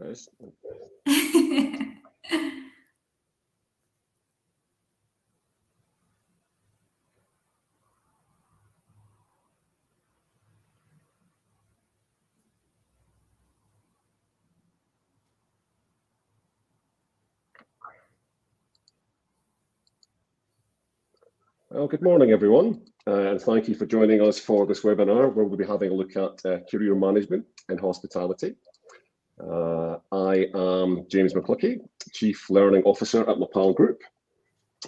Nice. Well, good morning, everyone, and thank you for joining us for this webinar where we'll be having a look at career management in hospitality. I am James McLuckie, Chief Learning Officer at MAPAL Group.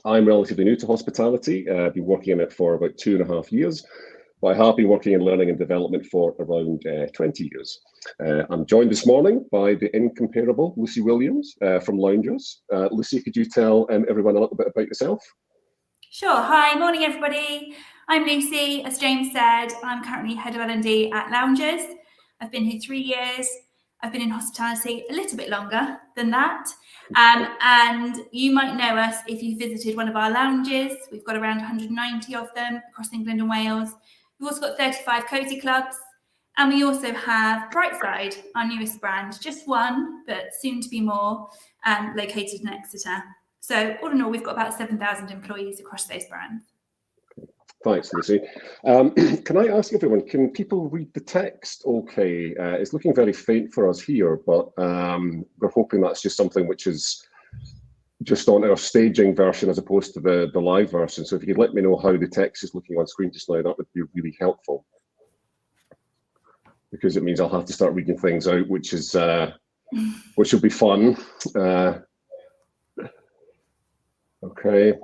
I'm relatively new to hospitality. I've been working in it for about 2.5 years, but I have been working in learning and development for around 20 years. I'm joined this morning by the incomparable Lucy Williams from Loungers. Lucy, could you tell everyone a little bit about yourself? Sure. Hi, morning everybody. I'm Lucy. As James said, I'm currently head of L&D at Loungers. I've been here 3 years. I've been in hospitality a little bit longer than that. And you might know us if you visited one of our lounges. We've got around 190 of them across England and Wales. We've also got 35 cozy clubs. And we also have Brightside, our newest brand, just one, but soon to be more, located in Exeter. So all in all, we've got about 7,000 employees across those brands. Thanks, Lucy. Can I ask everyone, can people read the text okay? It's looking very faint for us here, but we're hoping that's just something which is just on our staging version as opposed to the live version. So if you could let me know how the text is looking on screen just now, that would be really helpful. Because it means I'll have to start reading things out, which will be fun. Okay.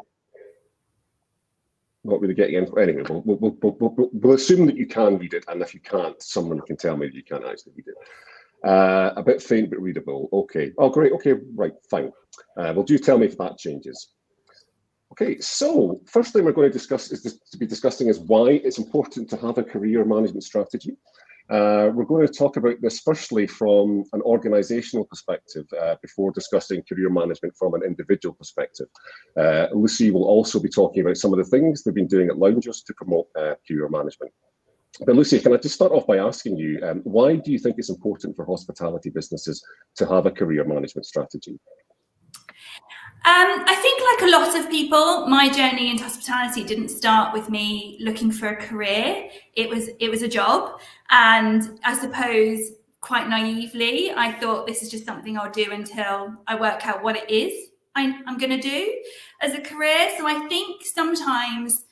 Not really getting into anyway. We'll assume that you can read it, and if you can't, someone can tell me that you can't actually read it. A bit faint but readable. Okay. Oh, great. Okay, right, fine. Well, do tell me if that changes. Okay. So first thing we're going to be discussing is why it's important to have a career management strategy. We're going to talk about this firstly from an organisational perspective before discussing career management from an individual perspective. Lucy will also be talking about some of the things they've been doing at Loungers to promote career management. But Lucy, can I just start off by asking you, why do you think it's important for hospitality businesses to have a career management strategy? I think like a lot of people, my journey into hospitality didn't start with me looking for a career. It was a job. And I suppose quite naively, I thought this is just something I'll do until I work out what it is I'm going to do as a career. So I think sometimes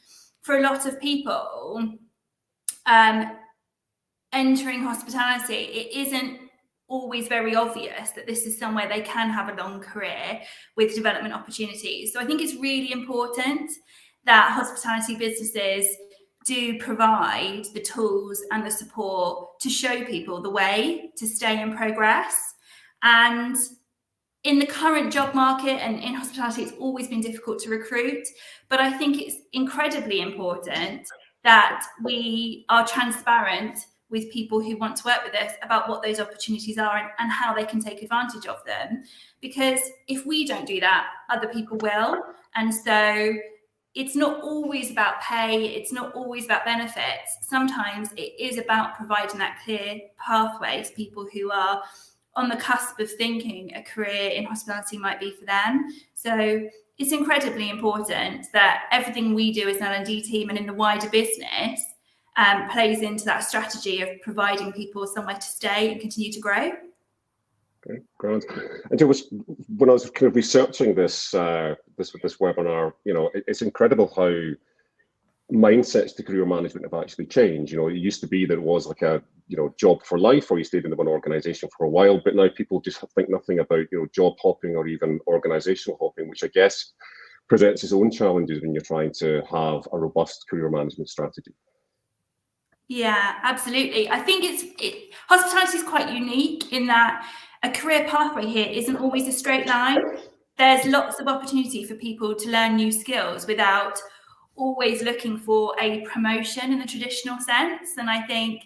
for a lot of people, entering hospitality, it isn't always very obvious that this is somewhere they can have a long career with development opportunities. So I think it's really important that hospitality businesses do provide the tools and the support to show people the way to stay and progress. And in the current job market and in hospitality, it's always been difficult to recruit, but I think it's incredibly important that we are transparent with people who want to work with us about what those opportunities are and how they can take advantage of them. Because if we don't do that, other people will. And so it's not always about pay, it's not always about benefits. Sometimes it is about providing that clear pathway to people who are on the cusp of thinking a career in hospitality might be for them. So it's incredibly important that everything we do as an L&D team and in the wider business plays into that strategy of providing people somewhere to stay and continue to grow. Okay, grand. And it was when I was kind of researching this webinar, you know, it's incredible how mindsets to career management have actually changed. You know, it used to be that it was like a job for life, or you stayed in one organisation for a while, but now people just think nothing about job hopping or even organisational hopping, which I guess presents its own challenges when you're trying to have a robust career management strategy. Yeah, absolutely. I think hospitality is quite unique in that a career pathway here isn't always a straight line. There's lots of opportunity for people to learn new skills without always looking for a promotion in the traditional sense. And I think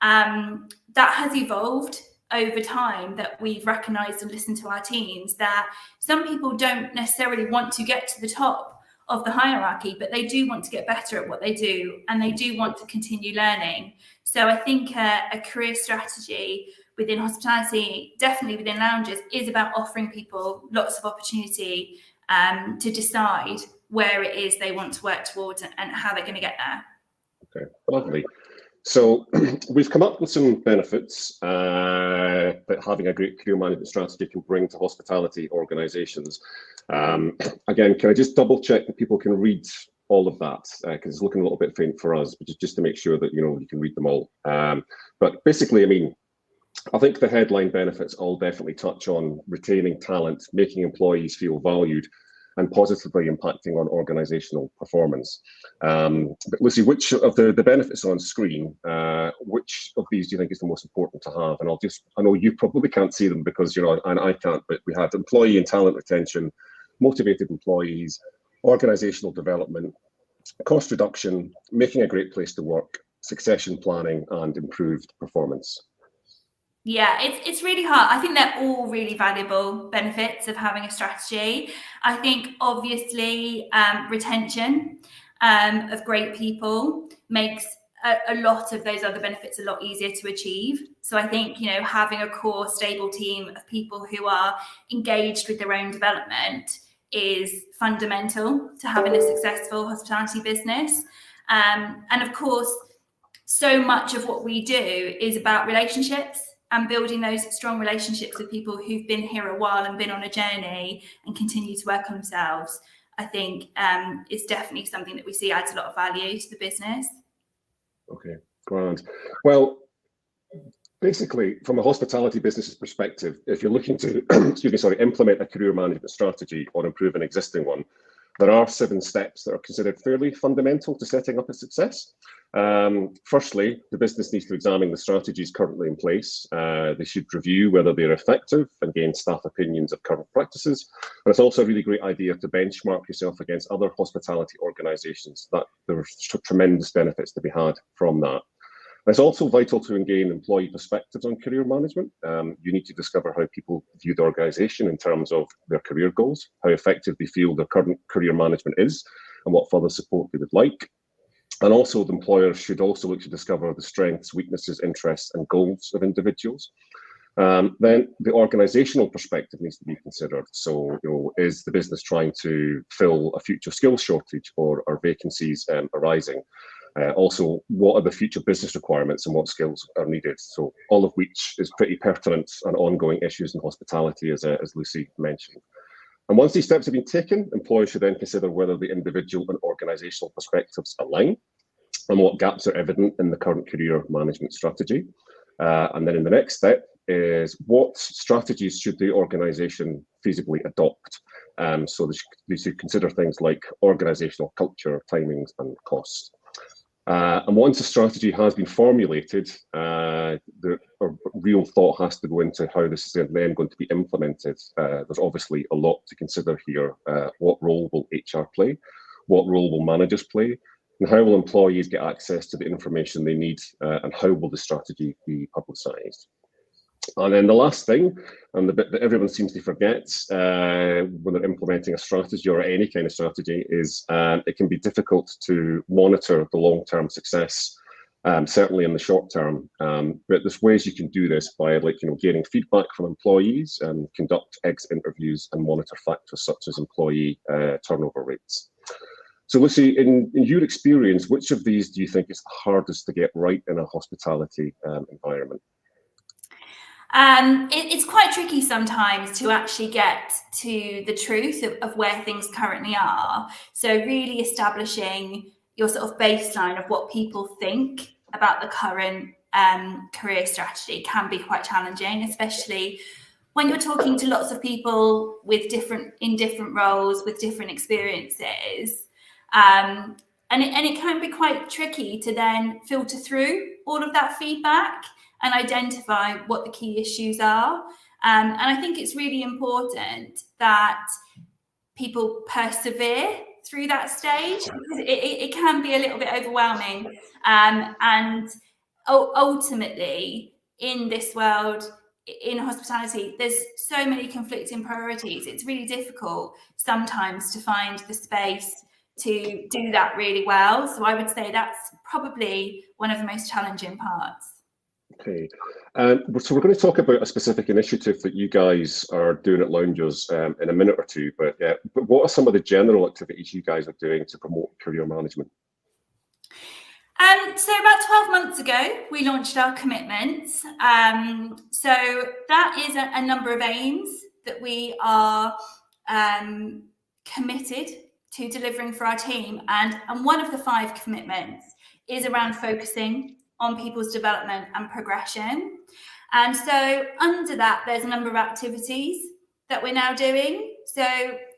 that has evolved over time, that we've recognised and listened to our teams that some people don't necessarily want to get to the top of the hierarchy, but they do want to get better at what they do and they do want to continue learning. So I think a career strategy within hospitality, definitely within lounges, is about offering people lots of opportunity to decide where it is they want to work towards and how they're going to get there. Okay, lovely. So we've come up with some benefits that having a great career management strategy can bring to hospitality organisations. Again, can I just double check that people can read all of that, because it's looking a little bit faint for us, but just to make sure that you can read them all. But basically, I mean, I think the headline benefits all definitely touch on retaining talent, making employees feel valued, and positively impacting on organisational performance. But Lucy, which of the benefits on screen, which of these do you think is the most important to have? And I know you probably can't see them because and I can't, but we had employee and talent retention, motivated employees, organisational development, cost reduction, making a great place to work, succession planning, and improved performance. Yeah, it's really hard. I think they're all really valuable benefits of having a strategy. I think obviously retention of great people makes a lot of those other benefits a lot easier to achieve. So I think, having a core stable team of people who are engaged with their own development is fundamental to having a successful hospitality business. And of course, so much of what we do is about relationships and building those strong relationships with people who've been here a while and been on a journey and continue to work on themselves. I think is definitely something that we see adds a lot of value to the business. Okay, grand. Well, basically, from a hospitality business's perspective, if you're looking to, implement a career management strategy or improve an existing one, there are 7 steps that are considered fairly fundamental to setting up a success. Firstly, the business needs to examine the strategies currently in place. They should review whether they're effective and gain staff opinions of current practices. And it's also a really great idea to benchmark yourself against other hospitality organisations. That there's tremendous benefits to be had from that. It's also vital to gain employee perspectives on career management. You need to discover how people view the organisation in terms of their career goals, how effective they feel their current career management is, and what further support they would like. And also, the employer should also look to discover the strengths, weaknesses, interests, and goals of individuals. Then the organisational perspective needs to be considered. So, is the business trying to fill a future skills shortage, or are vacancies arising? Also, what are the future business requirements and what skills are needed? So all of which is pretty pertinent and ongoing issues in hospitality, as Lucy mentioned. And once these steps have been taken, employers should then consider whether the individual and organisational perspectives align and what gaps are evident in the current career management strategy. And then in the next step is what strategies should the organisation feasibly adopt? So they should consider things like organisational culture, timings, and costs. And once a strategy has been formulated, a real thought has to go into how this is then going to be implemented. There's obviously a lot to consider here. What role will HR play? What role will managers play? And how will employees get access to the information they need? And how will the strategy be publicised? And then the last thing, and the bit that everyone seems to forget when they're implementing a strategy or any kind of strategy, is it can be difficult to monitor the long-term success, certainly in the short term. But there's ways you can do this by gaining feedback from employees, conduct exit interviews, and monitor factors such as employee turnover rates. So Lucy, in your experience, which of these do you think is the hardest to get right in a hospitality environment? It's quite tricky sometimes to actually get to the truth of where things currently are. So really establishing your sort of baseline of what people think about the current career strategy can be quite challenging, especially when you're talking to lots of people with different roles with different experiences. And it can be quite tricky to then filter through all of that feedback and identify what the key issues are. And I think it's really important that people persevere through that stage, because it can be a little bit overwhelming. And ultimately, in this world, in hospitality, there's so many conflicting priorities. It's really difficult sometimes to find the space to do that really well. So I would say that's probably one of the most challenging parts. Okay. So we're going to talk about a specific initiative that you guys are doing at Loungers in a minute or two, but what are some of the general activities you guys are doing to promote career management? So about 12 months ago, we launched our commitments. So that is a number of aims that we are committed to delivering for our team. And one of the 5 commitments is around focusing on people's development and progression. And so under that, there's a number of activities that we're now doing. So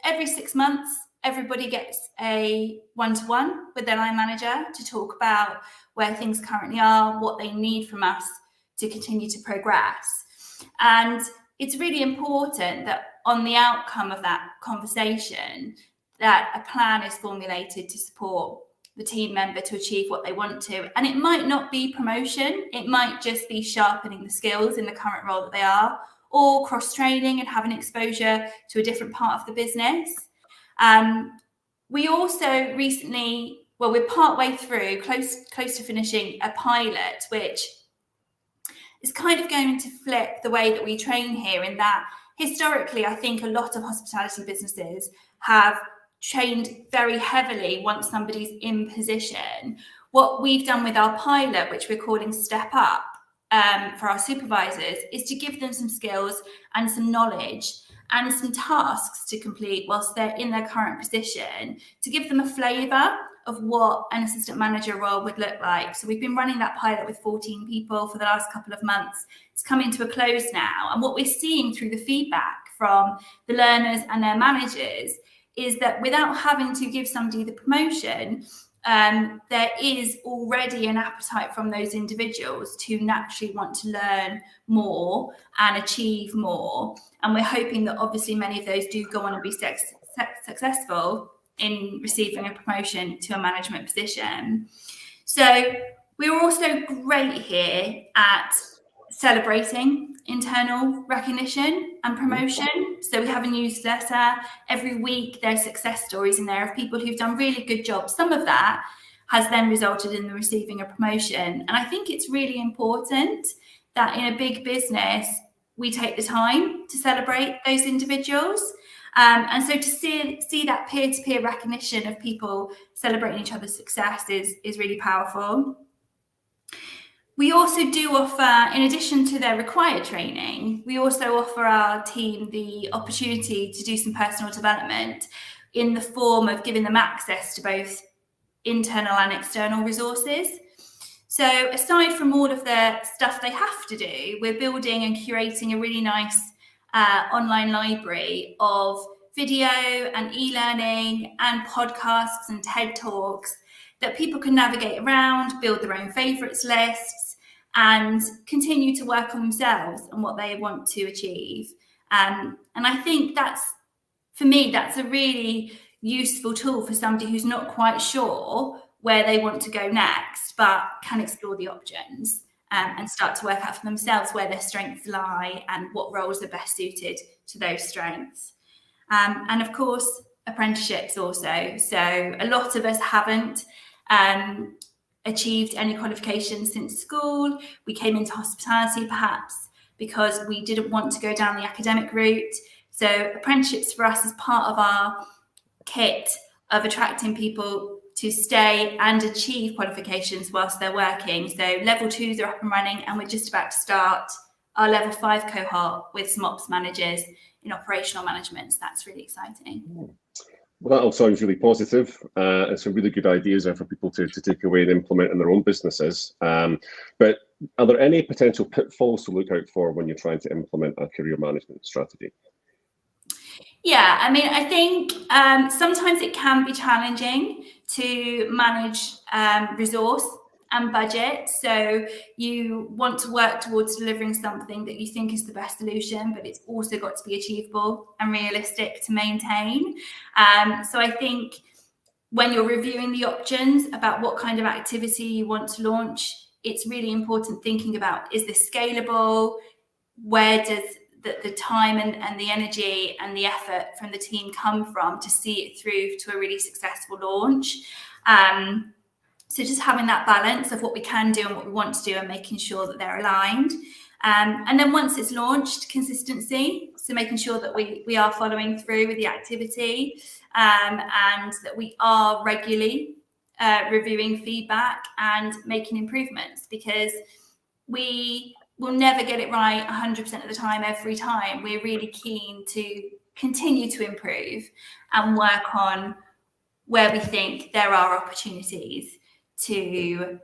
every 6 months, everybody gets a one-to-one with their line manager to talk about where things currently are, what they need from us to continue to progress. And it's really important that on the outcome of that conversation, that a plan is formulated to support the team member to achieve what they want to. And it might not be promotion, it might just be sharpening the skills in the current role that they are, or cross-training and having exposure to a different part of the business. We also recently, we're partway through, close to finishing a pilot, which is kind of going to flip the way that we train here, in that historically, I think a lot of hospitality businesses have trained very heavily once somebody's in position. What we've done with our pilot, which we're calling Step Up, for our supervisors, is to give them some skills and some knowledge and some tasks to complete whilst they're in their current position, to give them a flavour of what an assistant manager role would look like. So we've been running that pilot with 14 people for the last couple of months. It's coming to a close now. And what we're seeing through the feedback from the learners and their managers is that without having to give somebody the promotion, there is already an appetite from those individuals to naturally want to learn more and achieve more. And we're hoping that obviously many of those do go on and be successful in receiving a promotion to a management position. So we're also great here at celebrating internal recognition and promotion. So we have a newsletter every week. There's success stories in there of people who've done really good jobs. Some of that has then resulted in them receiving a promotion. And I think it's really important that in a big business, we take the time to celebrate those individuals. And so to see that peer-to-peer recognition of people celebrating each other's success is really powerful. We also do offer, in addition to their required training, we also offer our team the opportunity to do some personal development in the form of giving them access to both internal and external resources. So aside from all of the stuff they have to do, we're building and curating a really nice online library of video and e-learning and podcasts and TED Talks that people can navigate around, build their own favourites lists, and continue to work on themselves and what they want to achieve. And I think for me, that's a really useful tool for somebody who's not quite sure where they want to go next, but can explore the options and start to work out for themselves where their strengths lie and what roles are best suited to those strengths. And of course, apprenticeships also. So a lot of us haven't achieved any qualifications since school. We came into hospitality perhaps because we didn't want to go down the academic route. So apprenticeships for us is part of our kit of attracting people to stay and achieve qualifications whilst they're working. So level 2s are up and running, and we're just about to start our level 5 cohort with some ops managers in operational management. So that's really exciting. Well, that all sounds really positive, and some really good ideas there for people to take away and implement in their own businesses. But are there any potential pitfalls to look out for when you're trying to implement a career management strategy? Yeah, I mean, I think sometimes it can be challenging to manage resource and budget. So you want to work towards delivering something that you think is the best solution, but it's also got to be achievable and realistic to maintain. So I think when you're reviewing the options about what kind of activity you want to launch, it's really important thinking about, is this scalable? Where does the time and the energy and the effort from the team come from to see it through to a really successful launch? So just having that balance of what we can do and what we want to do, and making sure that they're aligned. And then once it's launched, consistency. So making sure that we are following through with the activity, and that we are regularly reviewing feedback and making improvements, because we will never get it right 100% of the time, every time. We're really keen to continue to improve and work on where we think there are opportunities to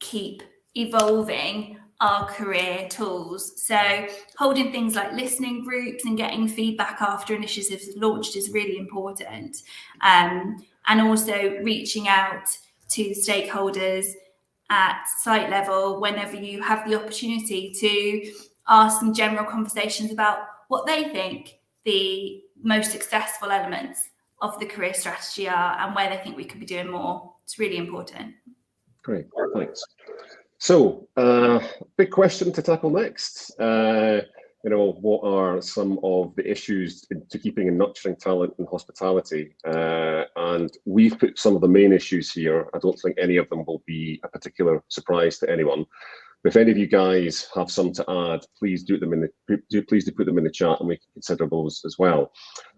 keep evolving our career tools. So holding things like listening groups and getting feedback after initiatives launched is really important. And also reaching out to stakeholders at site level whenever you have the opportunity to ask some general conversations about what they think the most successful elements of the career strategy are and where they think we could be doing more. It's really important. Great, thanks. So, big question to tackle next. What are some of the issues to keeping and nurturing talent in hospitality? And we've put some of the main issues here. I don't think any of them will be a particular surprise to anyone. But if any of you guys have some to add, please do put them in the chat, and we can consider those as well.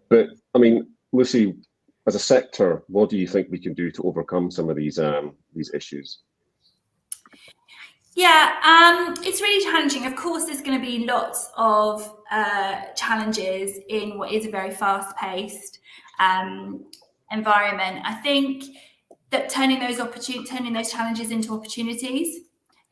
But I mean, Lucy, as a sector, what do you think we can do to overcome some of these issues? Yeah, it's really challenging. Of course, there's going to be lots of challenges in what is a very fast-paced environment. I think that turning those challenges into opportunities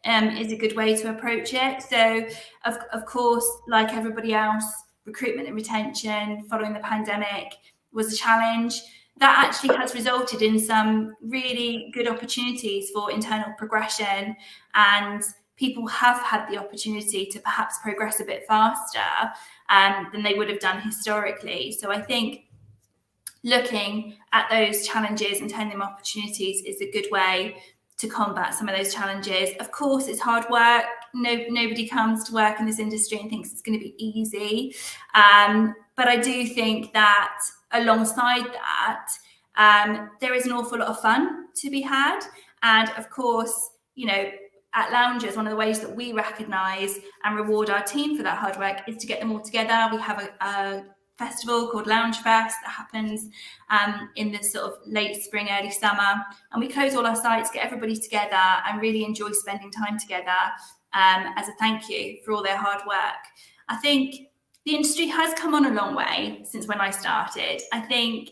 is a good way to approach it. So, of course, like everybody else, recruitment and retention following the pandemic was a challenge. That actually has resulted in some really good opportunities for internal progression, and people have had the opportunity to perhaps progress a bit faster than they would have done historically. So I think looking at those challenges and turning them opportunities is a good way to combat some of those challenges. Of course, it's hard work. Nobody comes to work in this industry and thinks it's going to be easy. But I do think that alongside that, there is an awful lot of fun to be had. And of course, at Loungers, one of the ways that we recognise and reward our team for that hard work is to get them all together. We have a festival called Lounge Fest that happens in the sort of late spring, early summer. And we close all our sites, get everybody together and really enjoy spending time together as a thank you for all their hard work. I think the industry has come on a long way since when I started. I think,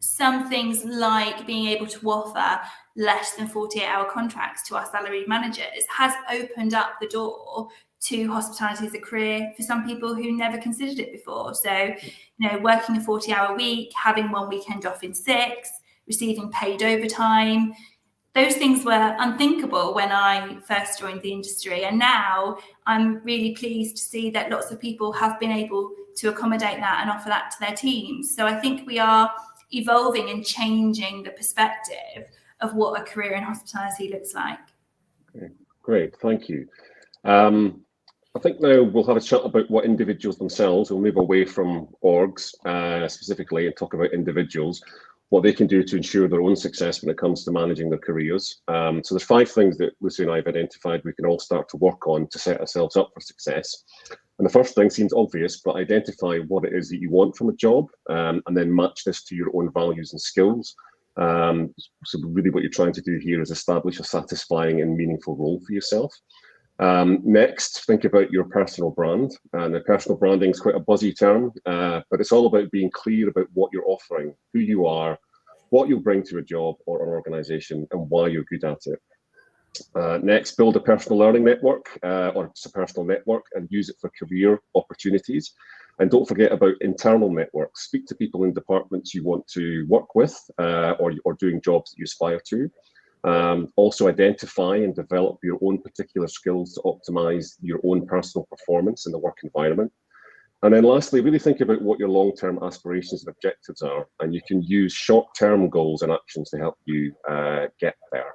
some things like being able to offer less than 48-hour contracts to our salaried managers has opened up the door to hospitality as a career for some people who never considered it before. So, working a 40-hour week, having one weekend off in 6, receiving paid overtime, those things were unthinkable when I first joined the industry. And now I'm really pleased to see that lots of people have been able to accommodate that and offer that to their teams. So I think we are evolving and changing the perspective of what a career in hospitality looks like. Okay, great, thank you. I think now we'll have a chat about what individuals themselves, we'll move away from orgs specifically and talk about individuals, what they can do to ensure their own success when it comes to managing their careers. So there's 5 things that Lucy and I have identified we can all start to work on to set ourselves up for success. And the first thing seems obvious, but identify what it is that you want from a job, and then match this to your own values and skills. So really what you're trying to do here is establish a satisfying and meaningful role for yourself. Next, think about your personal brand. And personal branding is quite a buzzy term, but it's all about being clear about what you're offering, who you are, what you'll bring to a job or an organization, and why you're good at it. Next, build a personal learning network or just a personal network and use it for career opportunities. And don't forget about internal networks. Speak to people in departments you want to work with or doing jobs that you aspire to. Also identify and develop your own particular skills to optimize your own personal performance in the work environment. And then lastly, really think about what your long-term aspirations and objectives are. And you can use short-term goals and actions to help you get there.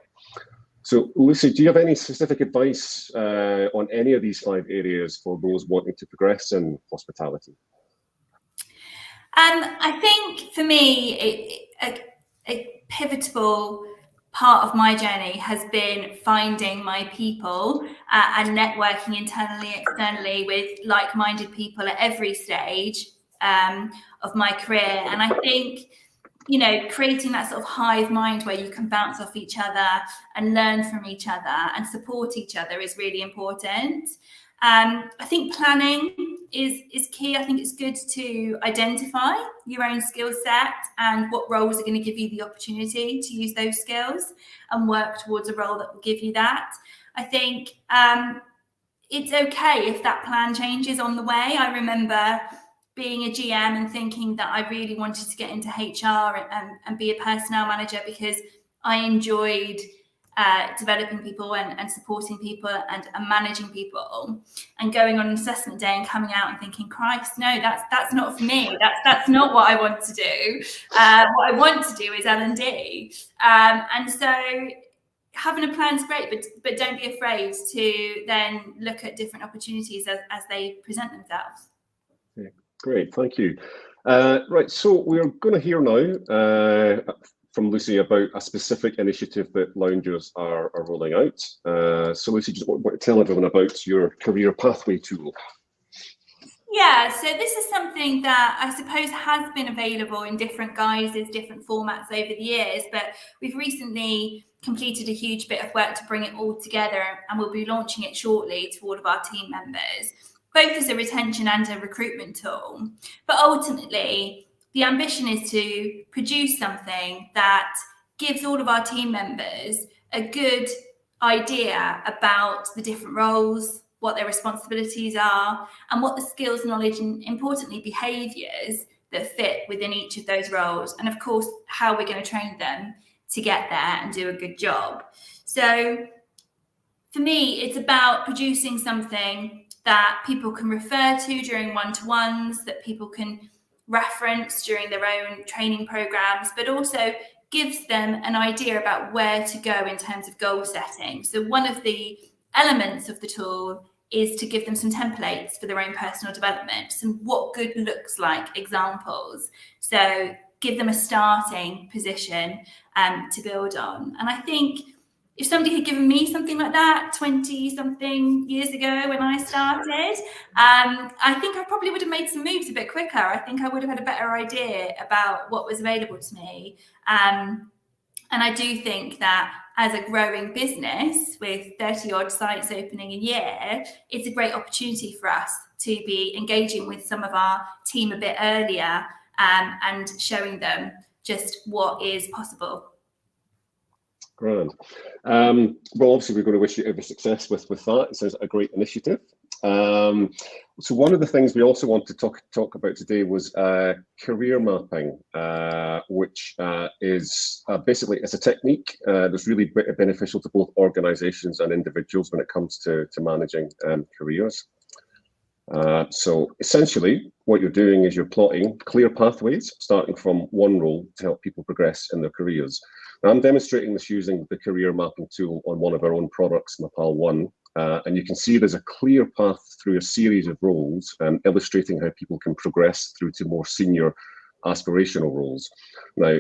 So, Lucy, do you have any specific advice on any of these 5 areas for those wanting to progress in hospitality? I think for me, a pivotal part of my journey has been finding my people and networking internally, externally with like-minded people at every stage of my career. And I think, you know, creating that sort of hive mind where you can bounce off each other and learn from each other and support each other is really important. I think planning is key. I think it's good to identify your own skill set and what roles are going to give you the opportunity to use those skills and work towards a role that will give you that. I think it's okay if that plan changes on the way. I remember being a GM and thinking that I really wanted to get into HR and be a personnel manager because I enjoyed developing people and supporting people and managing people, and going on an assessment day and coming out and thinking, Christ, no, that's not for me. That's not what I want to do. What I want to do is L&D. And so having a plan is great, but don't be afraid to then look at different opportunities as they present themselves. Yeah, great, thank you. Right, so we're going to hear now from Lucy about a specific initiative that loungers are rolling out. So Lucy, just want to tell everyone about your career pathway tool. Yeah, so this is something that I suppose has been available in different guises, different formats over the years, but we've recently completed a huge bit of work to bring it all together, and we'll be launching it shortly to all of our team members, both as a retention and a recruitment tool. But ultimately, the ambition is to produce something that gives all of our team members a good idea about the different roles, what their responsibilities are, and what the skills, knowledge, and importantly, behaviours that fit within each of those roles. And of course, how we're going to train them to get there and do a good job. So for me, it's about producing something that people can refer to during one-to-ones, that people can reference during their own training programs, but also gives them an idea about where to go in terms of goal setting. So one of the elements of the tool is to give them some templates for their own personal development, some what good looks like examples. So give them a starting position to build on. And I think if somebody had given me something like that 20 something years ago when I started, I think I probably would have made some moves a bit quicker. I think I would have had a better idea about what was available to me. And I do think that as a growing business with 30 odd sites opening a year, it's a great opportunity for us to be engaging with some of our team a bit earlier and showing them just what is possible. Grand. Well, obviously, we're going to wish you every success with that. It sounds like a great initiative. So one of the things we also want to talk about today was career mapping, which is basically it's a technique that's really beneficial to both organisations and individuals when it comes to managing careers. So essentially, what you're doing is you're plotting clear pathways starting from one role to help people progress in their careers. Now, I'm demonstrating this using the career mapping tool on one of our own products, MAPAL 1. And you can see there's a clear path through a series of roles, illustrating how people can progress through to more senior aspirational roles. Now,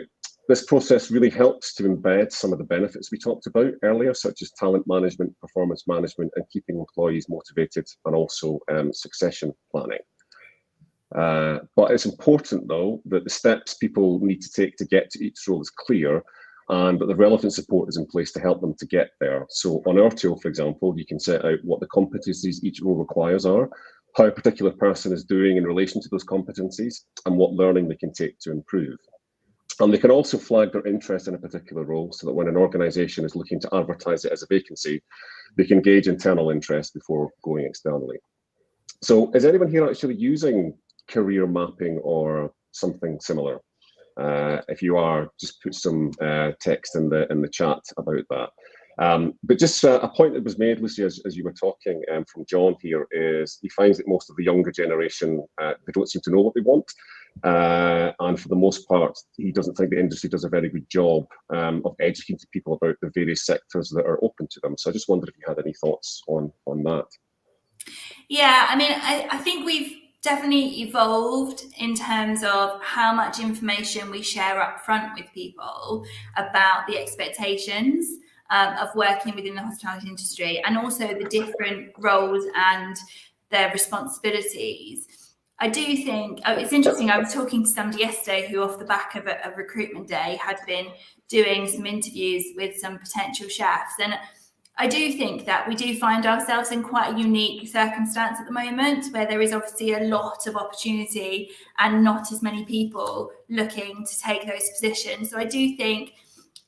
this process really helps to embed some of the benefits we talked about earlier, such as talent management, performance management, and keeping employees motivated, and also succession planning. But it's important, though, that the steps people need to take to get to each role is clear, and that the relevant support is in place to help them to get there. So on our tool, for example, you can set out what the competencies each role requires are, how a particular person is doing in relation to those competencies, and what learning they can take to improve. And they can also flag their interest in a particular role so that when an organisation is looking to advertise it as a vacancy, they can gauge internal interest before going externally. So is anyone here actually using career mapping or something similar? If you are, just put some text in the chat about that. But just a point that was made, Lucy, as you were talking from John here, is he finds that most of the younger generation, they don't seem to know what they want. And for the most part, he doesn't think the industry does a very good job of educating people about the various sectors that are open to them. So I just wondered if you had any thoughts on that. Yeah, I mean, I think we've definitely evolved in terms of how much information we share up front with people about the expectations of working within the hospitality industry, and also the different roles and their responsibilities. I do think, it's interesting, I was talking to somebody yesterday who, off the back of a recruitment day, had been doing some interviews with some potential chefs, and I do think that we do find ourselves in quite a unique circumstance at the moment, where there is obviously a lot of opportunity and not as many people looking to take those positions. So I do think,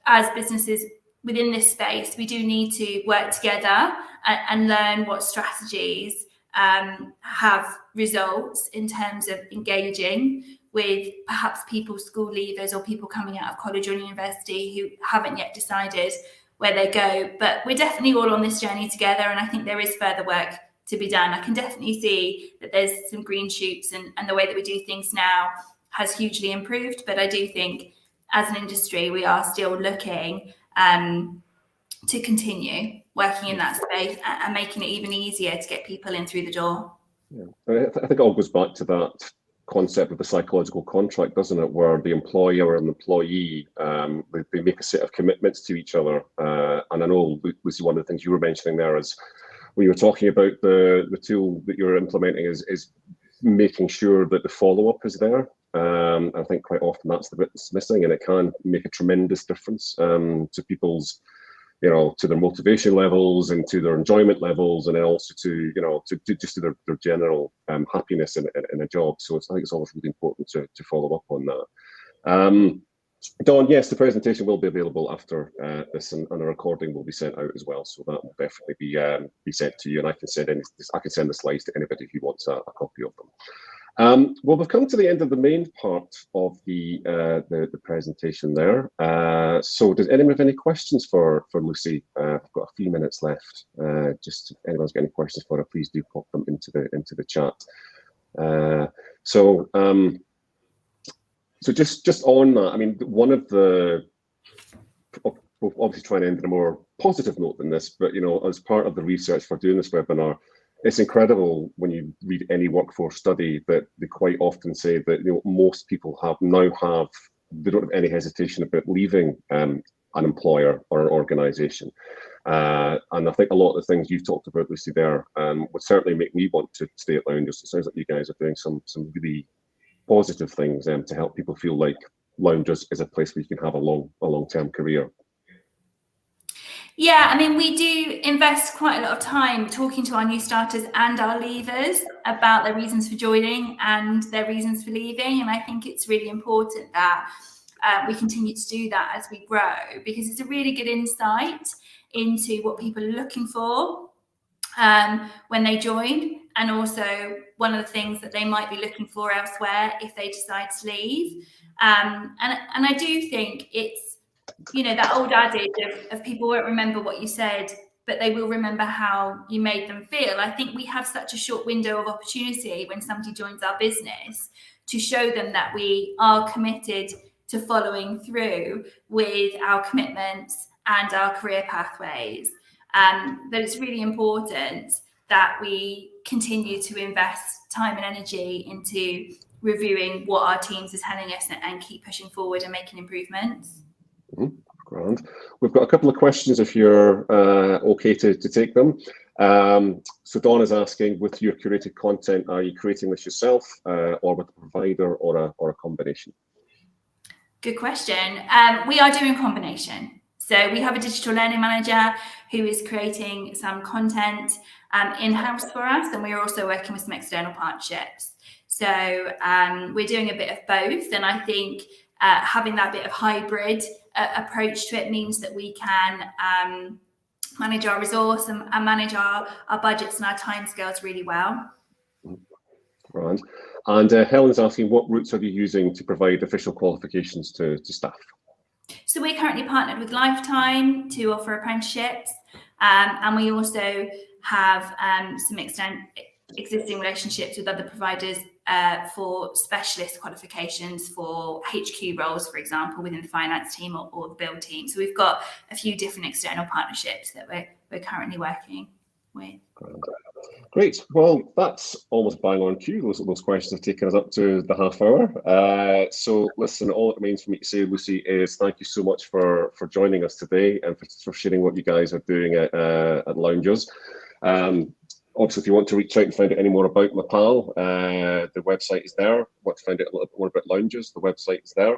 as businesses within this space, we do need to work together and learn what strategies have results in terms of engaging with perhaps people, school leavers, or people coming out of college or university who haven't yet decided where they go. But we're definitely all on this journey together, and I think there is further work to be done. I can definitely see that there's some green shoots, and the way that we do things now has hugely improved. But I do think, as an industry, we are still looking to continue working in that space and making it even easier to get people in through the door. Yeah. I think it all goes back to that concept of the psychological contract, doesn't it, where the employer and the employee, they make a set of commitments to each other. And I know, Lucy, one of the things you were mentioning there is, when you were talking about the tool that you're implementing, is making sure that the follow-up is there. I think quite often that's the bit that's missing, and it can make a tremendous difference to people's, to their motivation levels and to their enjoyment levels, and then also to just to their general happiness in a job. So I think it's always really important to follow up on that. Dawn, yes, the presentation will be available after this, and a recording will be sent out as well. So that will definitely be sent to you, and I can send the slides to anybody who wants a copy of them. Well, we've come to the end of the main part of the presentation there. So does anyone have any questions for Lucy? I've got a few minutes left. Just if anyone's got any questions for her, please do pop them into the chat. So just on that, I mean, one of the, we'll obviously try and end on a more positive note than this, but as part of the research for doing this webinar, it's incredible when you read any workforce study that they quite often say that most people they don't have any hesitation about leaving an employer or an organisation. And I think a lot of the things you've talked about, Lucy, there would certainly make me want to stay at Loungers. It sounds like you guys are doing some really positive things to help people feel like Loungers is a place where you can have a long-term career. Yeah, I mean, we do invest quite a lot of time talking to our new starters and our leavers about their reasons for joining and their reasons for leaving. And I think it's really important that we continue to do that as we grow, because it's a really good insight into what people are looking for when they join, and also one of the things that they might be looking for elsewhere if they decide to leave. And I do think it's, that old adage of people won't remember what you said, but they will remember how you made them feel. I think we have such a short window of opportunity when somebody joins our business to show them that we are committed to following through with our commitments and our career pathways. That it's really important that we continue to invest time and energy into reviewing what our teams are telling us and keep pushing forward and making improvements. Grand. We've got a couple of questions if you're okay to take them. So Dawn is asking, with your curated content, are you creating this yourself or with a provider or a combination? Good question. We are doing a combination. So we have a digital learning manager who is creating some content in-house for us, and we're also working with some external partnerships. So we're doing a bit of both, and I think having that bit of hybrid approach to it means that we can manage our resource and manage our budgets and our timescales really well. Right. And Helen's asking, what routes are you using to provide official qualifications to staff? So we're currently partnered with Lifetime to offer apprenticeships, and we also have some existing relationships with other providers for specialist qualifications for HQ roles, for example, within the finance team or the build team. So we've got a few different external partnerships that we're currently working. with. Great. Well, that's almost bang on cue. Those questions have taken us up to the half hour. So listen, all it remains for me to say, Lucy, is thank you so much for joining us today and for sharing what you guys are doing at Loungers. Obviously, if you want to reach out and find out any more about MAPAL, the website is there. Want to find out a little bit more about Loungers, the website is there.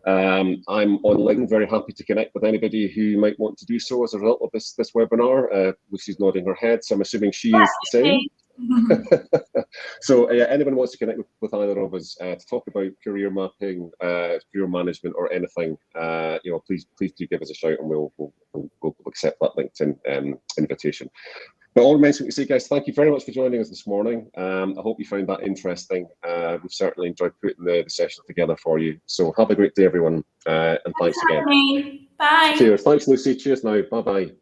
I'm on LinkedIn, very happy to connect with anybody who might want to do so as a result of this webinar. Lucy's nodding her head, so I'm assuming she is the same. So anyone wants to connect with either of us to talk about career mapping, career management, or anything, please do give us a shout, and we'll accept that LinkedIn invitation. But all remains to say, guys, thank you very much for joining us this morning. I hope you found that interesting. We've certainly enjoyed putting the session together for you. So have a great day, everyone, and thanks again. Bye. Cheers. Thanks, Lucy. Cheers now. Bye-bye.